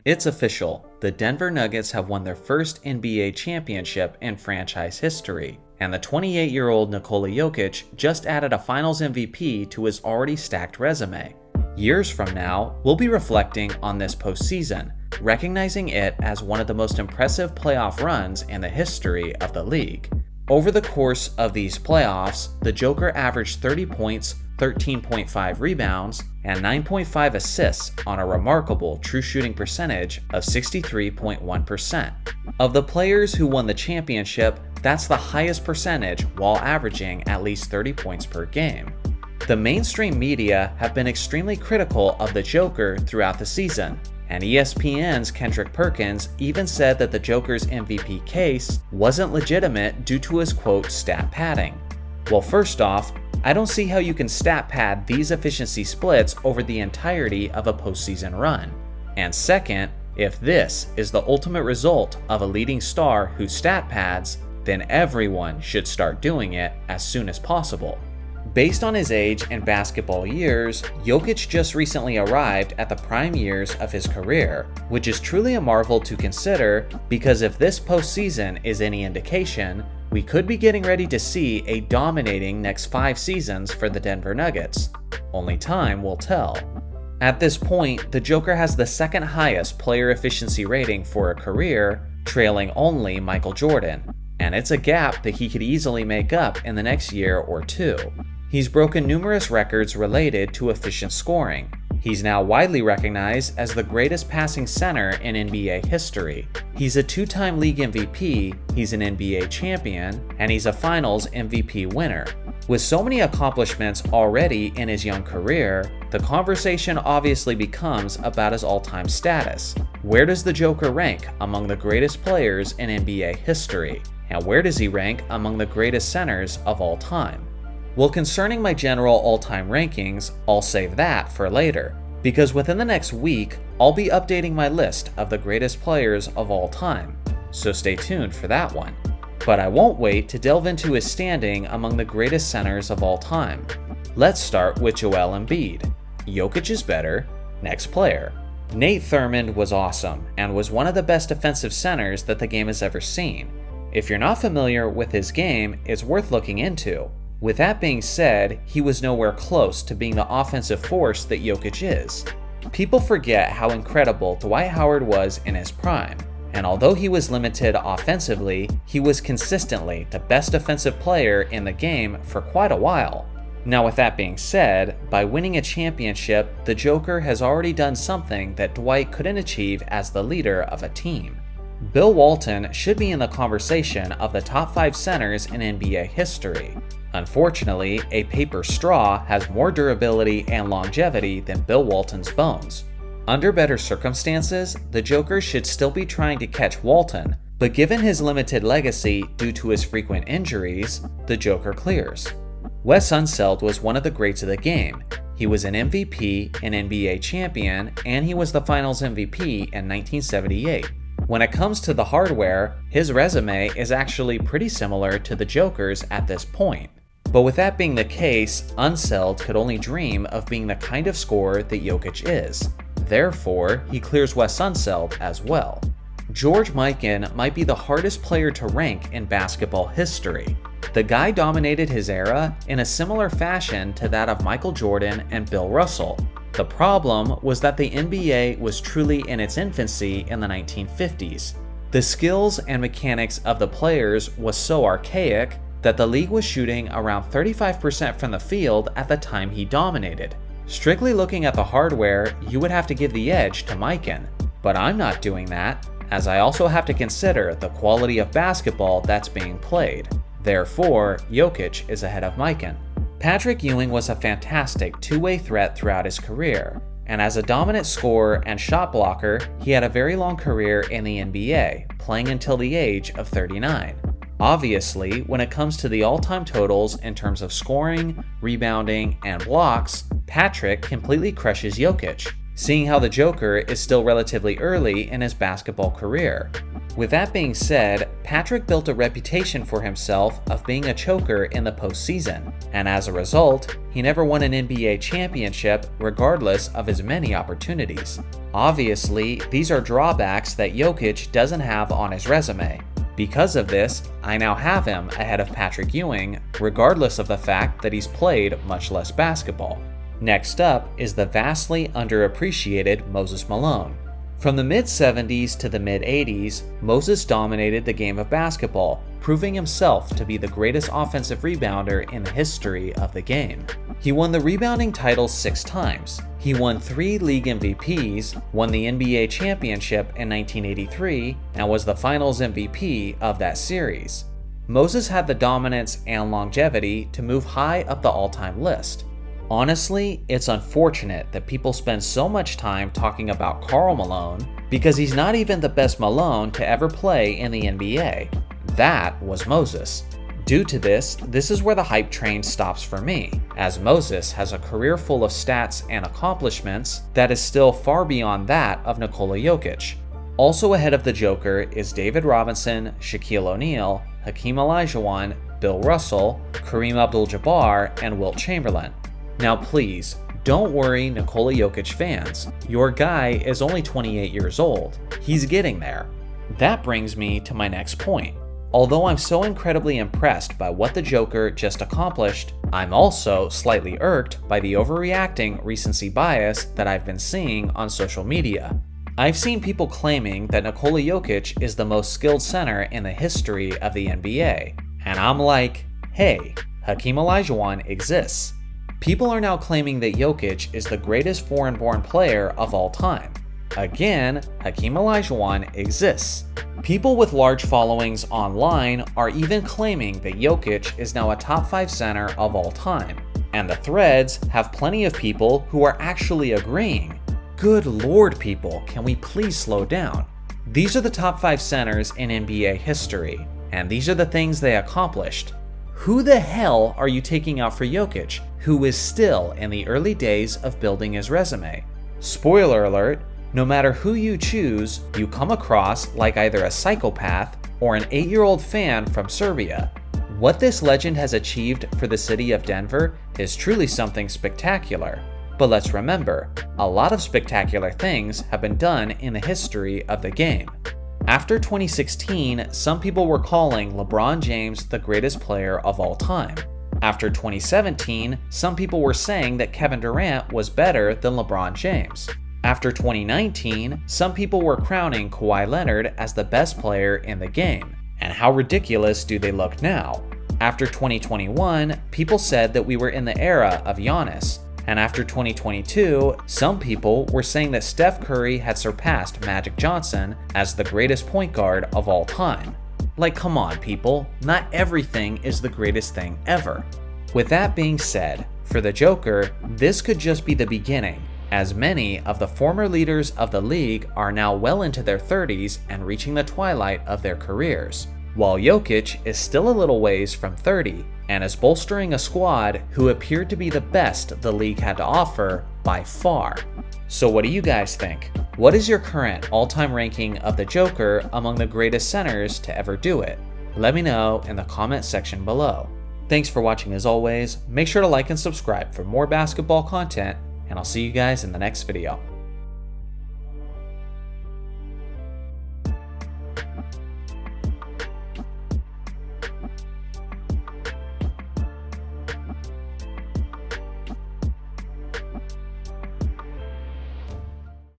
It's official, the Denver Nuggets have won their first NBA championship in franchise history, and the 28-year-old Nikola Jokić just added a Finals MVP to his already stacked resume. Years from now, we'll be reflecting on this postseason, recognizing it as one of the most impressive playoff runs in the history of the league. Over the course of these playoffs, the Joker averaged 30 points, 13.5 rebounds, and 9.5 assists on a remarkable true shooting percentage of 63.1%. Of the players who won the championship, that's the highest percentage while averaging at least 30 points per game. The mainstream media have been extremely critical of the Joker throughout the season, and ESPN's Kendrick Perkins even said that the Joker's MVP case wasn't legitimate due to his quote stat padding. Well, first off, I don't see how you can stat pad these efficiency splits over the entirety of a postseason run. And second, if this is the ultimate result of a leading star who stat pads, then everyone should start doing it as soon as possible. Based on his age and basketball years, Jokić just recently arrived at the prime years of his career, which is truly a marvel to consider because if this postseason is any indication, we could be getting ready to see a dominating next 5 seasons for the Denver Nuggets. Only time will tell. At this point, the Joker has the second highest player efficiency rating for a career, trailing only Michael Jordan, and it's a gap that he could easily make up in the next year or two. He's broken numerous records related to efficient scoring. He's now widely recognized as the greatest passing center in NBA history. He's a 2-time league MVP, he's an NBA champion, and he's a Finals MVP winner. With so many accomplishments already in his young career, the conversation obviously becomes about his all-time status. Where does the Joker rank among the greatest players in NBA history? And where does he rank among the greatest centers of all time? Well, concerning my general all-time rankings, I'll save that for later, because within the next week, I'll be updating my list of the greatest players of all time, so stay tuned for that one. But I won't wait to delve into his standing among the greatest centers of all time. Let's start with Joel Embiid. Jokić is better. Next player. Nate Thurmond was awesome, and was one of the best defensive centers that the game has ever seen. If you're not familiar with his game, it's worth looking into. With that being said, he was nowhere close to being the offensive force that Jokić is. People forget how incredible Dwight Howard was in his prime, and although he was limited offensively, he was consistently the best defensive player in the game for quite a while. Now with that being said, by winning a championship, the Joker has already done something that Dwight couldn't achieve as the leader of a team. Bill Walton should be in the conversation of the top 5 centers in NBA history. Unfortunately, a paper straw has more durability and longevity than Bill Walton's bones. Under better circumstances, the Joker should still be trying to catch Walton, but given his limited legacy due to his frequent injuries, the Joker clears. Wes Unseld was one of the greats of the game. He was an MVP, an NBA champion, and he was the Finals MVP in 1978. When it comes to the hardware, his resume is actually pretty similar to the Joker's at this point. But with that being the case, Unseld could only dream of being the kind of scorer that Jokić is. Therefore, he clears Wes Unseld as well. George Mikan might be the hardest player to rank in basketball history. The guy dominated his era in a similar fashion to that of Michael Jordan and Bill Russell. The problem was that the NBA was truly in its infancy in the 1950s. The skills and mechanics of the players was so archaic that the league was shooting around 35% from the field at the time he dominated. Strictly looking at the hardware, you would have to give the edge to Mikan, but I'm not doing that, as I also have to consider the quality of basketball that's being played. Therefore, Jokić is ahead of Mikan. Patrick Ewing was a fantastic two-way threat throughout his career, and as a dominant scorer and shot blocker, he had a very long career in the NBA, playing until the age of 39. Obviously, when it comes to the all-time totals in terms of scoring, rebounding, and blocks, Patrick completely crushes Jokić. seeing how the Joker is still relatively early in his basketball career. With that being said, Patrick built a reputation for himself of being a choker in the postseason, and as a result, he never won an NBA championship regardless of his many opportunities. Obviously, these are drawbacks that Jokić doesn't have on his resume. Because of this, I now have him ahead of Patrick Ewing, regardless of the fact that he's played much less basketball. Next up is the vastly underappreciated Moses Malone. From the mid-70s to the mid-80s, Moses dominated the game of basketball, proving himself to be the greatest offensive rebounder in the history of the game. He won the rebounding title 6 times. He won 3 league MVPs, won the NBA championship in 1983, and was the Finals MVP of that series. Moses had the dominance and longevity to move high up the all-time list. Honestly, it's unfortunate that people spend so much time talking about Karl Malone because he's not even the best Malone to ever play in the NBA. That was Moses. Due to this is where the hype train stops for me, as Moses has a career full of stats and accomplishments that is still far beyond that of Nikola Jokić. Also ahead of the Joker is David Robinson, Shaquille O'Neal, Hakeem Olajuwon, Bill Russell, Kareem Abdul-Jabbar, and Wilt Chamberlain. Now please, don't worry Nikola Jokić fans, your guy is only 28 years old. He's getting there. That brings me to my next point. Although I'm so incredibly impressed by what the Joker just accomplished, I'm also slightly irked by the overreacting recency bias that I've been seeing on social media. I've seen people claiming that Nikola Jokić is the most skilled center in the history of the NBA, and I'm like, hey, Hakeem Olajuwon exists. People are now claiming that Jokić is the greatest foreign-born player of all time. Again, Hakeem Olajuwon exists. People with large followings online are even claiming that Jokić is now a top 5 center of all time. And the threads have plenty of people who are actually agreeing. Good lord people, can we please slow down? These are the top 5 centers in NBA history, and these are the things they accomplished. Who the hell are you taking out for Jokić, who is still in the early days of building his resume? Spoiler alert, no matter who you choose, you come across like either a psychopath or an 8-year-old fan from Serbia. What this legend has achieved for the city of Denver is truly something spectacular. But let's remember, a lot of spectacular things have been done in the history of the game. After 2016, some people were calling LeBron James the greatest player of all time. After 2017, some people were saying that Kevin Durant was better than LeBron James. After 2019, some people were crowning Kawhi Leonard as the best player in the game. And how ridiculous do they look now? After 2021, people said that we were in the era of Giannis. And after 2022, some people were saying that Steph Curry had surpassed Magic Johnson as the greatest point guard of all time. Like, come on people, not everything is the greatest thing ever. With that being said, for the Joker, this could just be the beginning, as many of the former leaders of the league are now well into their 30s and reaching the twilight of their careers, while Jokić is still a little ways from 30 and is bolstering a squad who appeared to be the best the league had to offer by far. So what do you guys think? What is your current all-time ranking of the Joker among the greatest centers to ever do it? Let me know in the comment section below. Thanks for watching as always, make sure to like and subscribe for more basketball content, and I'll see you guys in the next video.